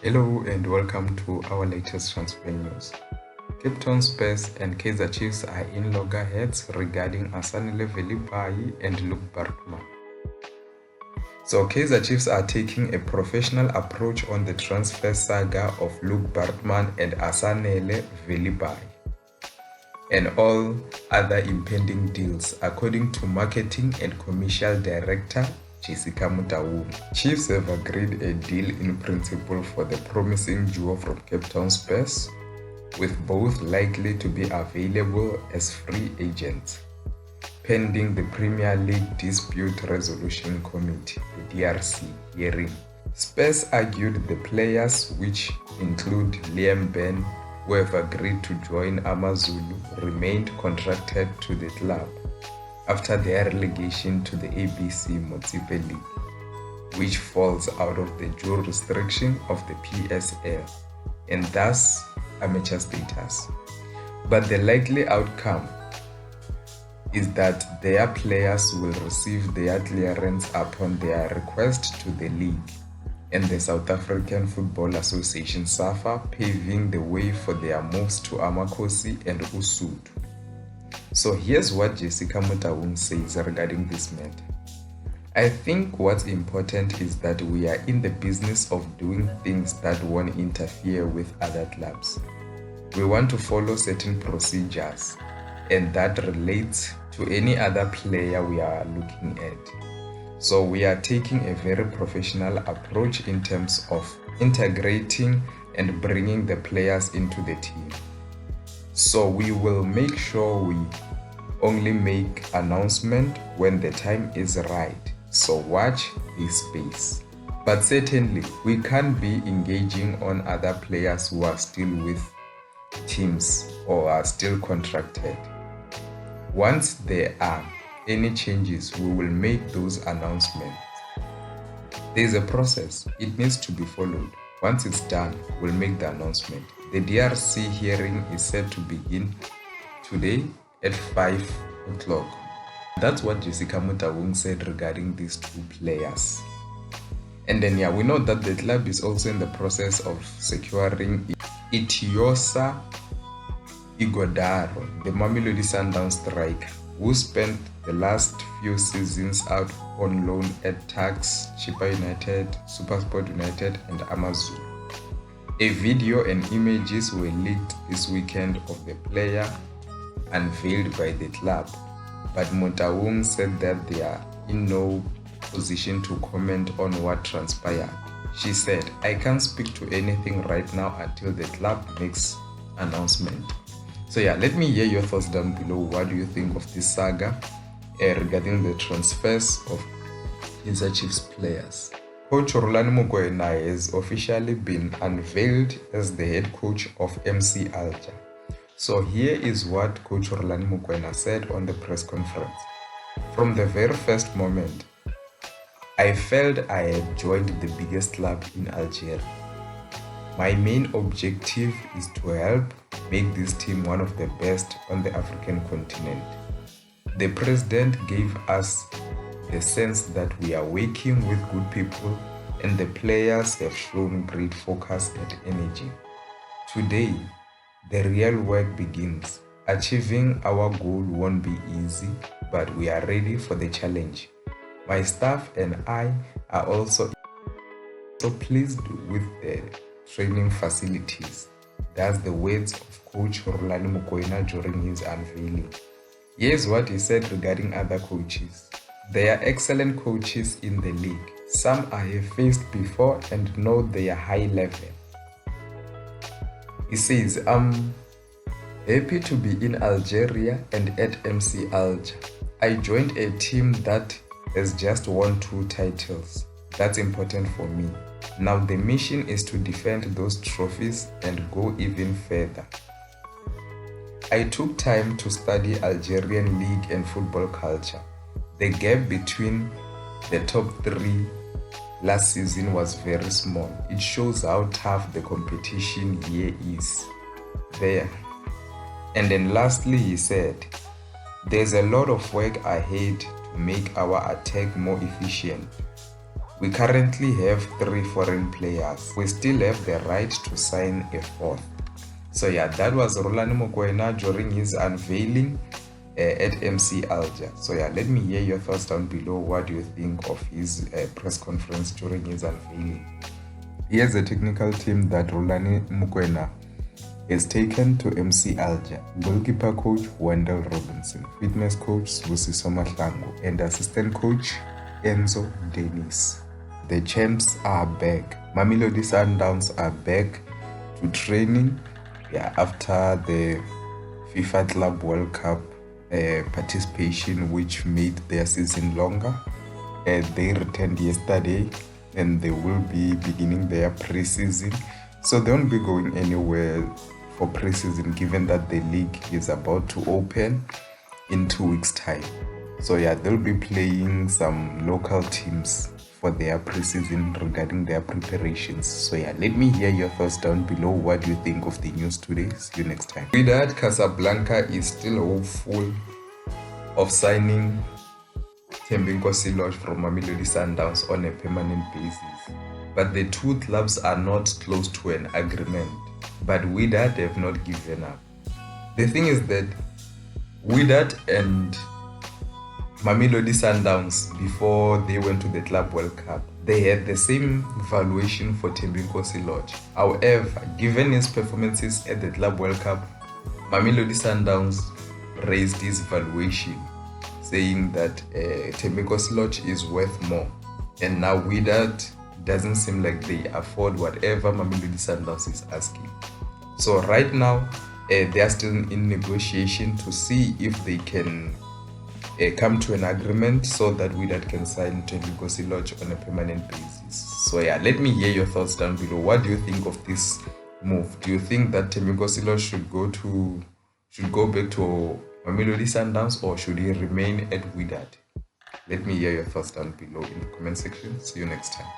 Hello and welcome to our latest transfer news. Cape Town Spurs and Kaizer Chiefs are in loggerheads regarding Asanele Velibayi and Luke Bartman. So Kaizer Chiefs are taking a professional approach on the transfer saga of Luke Bartman and Asanele Velibayi and all other impending deals, according to Marketing and Commercial Director Jessica Mutawung. Chiefs have agreed a deal in principle for the promising duo from Cape Town Spurs, with both likely to be available as free agents, pending the Premier League Dispute Resolution Committee, the DRC, hearing. Spurs argued the players, which include Liam Ben, who have agreed to join AmaZulu, remained contracted to the club after their relegation to the ABC Motsipe League, which falls out of the dual restriction of the PSL and thus amateur status. But the likely outcome is that their players will receive their clearance upon their request to the league and the South African Football Association SAFA, paving the way for their moves to Amakosi and Usud. So here's what Jessica Mutawung says regarding this matter. I think what's important is that we are in the business of doing things that won't interfere with other clubs. We want to follow certain procedures, and that relates to any other player we are looking at. So we are taking a very professional approach in terms of integrating and bringing the players into the team. So we will make sure we only make announcement when the time is right. So watch this space. But certainly we can't be engaging on other players who are still with teams or are still contracted. Once there are any changes, we will make those announcements. There is a process. It needs to be followed. Once it's done, we'll make the announcement. The DRC hearing is set to begin today at 5 o'clock. That's what Jessica Mutawung said regarding these two players. And then we know that the club is also in the process of securing Itiosa Igodaro, the Mamelodi Sundowns striker, who spent the last few seasons out on loan at Tuks, Chippa United, SuperSport United and AmaZulu. A video and images were leaked this weekend of the player unveiled by the club, but Mutawung said that they are in no position to comment on what transpired. She said, "I can't speak to anything right now until the club makes announcement." So let me hear your thoughts down below. What do you think of this saga regarding the transfers of Kaizer Chiefs players? Coach Rulani Mokwena has officially been unveiled as the head coach of MC Alger. So here is what Coach Rulani Mokwena said on the press conference. "From the very first moment, I felt I had joined the biggest club in Algeria. My main objective is to help make this team one of the best on the African continent. The president gave us the sense that we are working with good people and the players have shown great focus and energy. Today, the real work begins. Achieving our goal won't be easy, but we are ready for the challenge. My staff and I are also pleased with the training facilities." That's the words of Coach Rulani Mokwena during his unveiling. Here's what he said regarding other coaches. "They are excellent coaches in the league. Some I have faced before and know they are high level." He says, "I'm happy to be in Algeria and at MC Alger. I joined a team that has just won 2 titles. That's important for me. Now the mission is to defend those trophies and go even further. I took time to study Algerian league and football culture. The gap between the top 3 last season was very small. It shows how tough the competition here is there." And then lastly, he said, "There's a lot of work ahead to make our attack more efficient. We currently have 3 foreign players. We still have the right to sign a 4th. So yeah, that was Rulani Mokwena during his unveiling at MC Alger. So yeah, let me hear your thoughts down below. What do you think of his press conference during his unveiling? Here's a technical team that Rulani Mokwena has taken to MC Alger. Goalkeeper coach Wendell Robinson, fitness coach Sibusiso Mahlangu, and assistant coach Enzo Dennis. The champs are back. Mamelodi Sundowns are back to training after the FIFA Club World Cup participation, which made their season longer. They returned yesterday and they will be beginning their preseason. So they won't be going anywhere for preseason, given that the league is about to open in 2 weeks' time. So yeah, they'll be playing some local teams for their preseason regarding their preparations. So yeah, let me hear your thoughts down below. What do you think of the news today? See you next time. Wydad Casablanca is still hopeful of signing Thembinkosi Lorch from Mamelodi Sundowns on a permanent basis, but the two clubs are not close to an agreement. But Wydad have not given up. The thing is that Wydad and Mamelodi Sundowns, before they went to the Club World Cup, they had the same valuation for Thembinkosi Lorch. However, given his performances at the Club World Cup, Mamelodi Sundowns raised his valuation, saying that Thembinkosi Lorch is worth more. And now Wydad doesn't seem like they afford whatever Mamelodi Sundowns is asking. So right now, they are still in negotiation to see if they can come to an agreement so that Wydad can sign Thembinkosi Lorch on a permanent basis. So yeah, let me hear your thoughts down below. What do you think of this move? Do you think that Thembinkosi Lorch should go back to Mamelodi Sundowns, or should he remain at Wydad? Let me hear your thoughts down below in the comment section. See you next time.